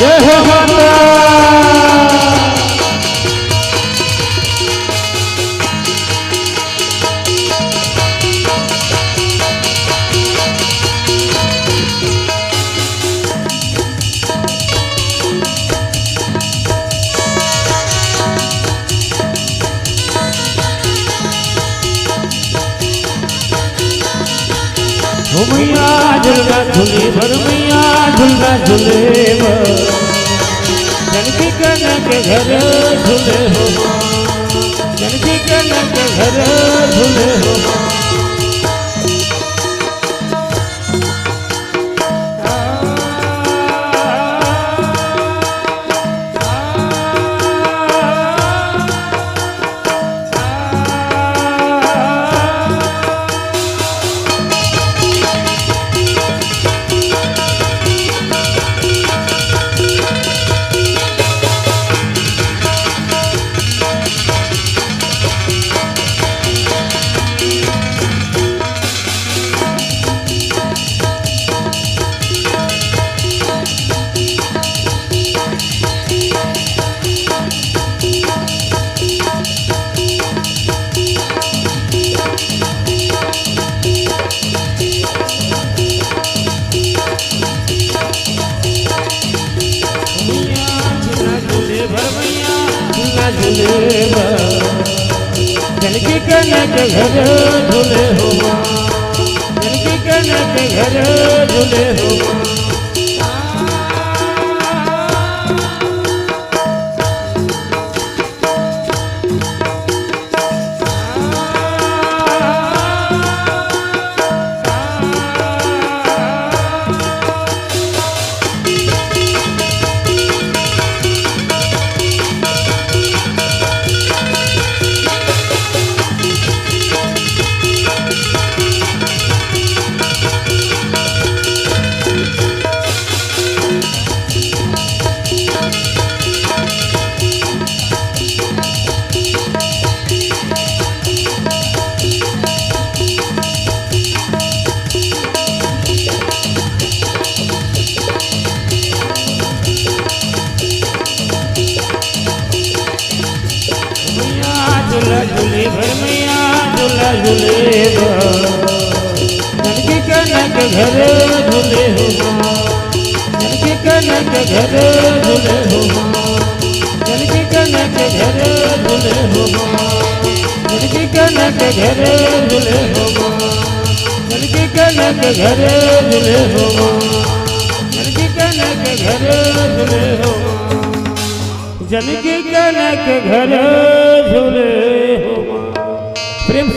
जय हो माता। मैया झुलगा झूले भर मैया झुलगा झूले जनकी कनक घर झूले हो जनकी कनक घर झूले हो जनकी कनक घर झूले हो जनकी कनक घर झूले हो झूले भर मैया झूला झूले जनकी कनक घर झूले हो जनकी कनक घर झूले हो जनकी कनक घर झूले हो जनकी कनक घर झूले हो जनकी कनक घर झूले हो जनकी कनक घर झूले हो जनकी कनक घर झूले हो प्रेम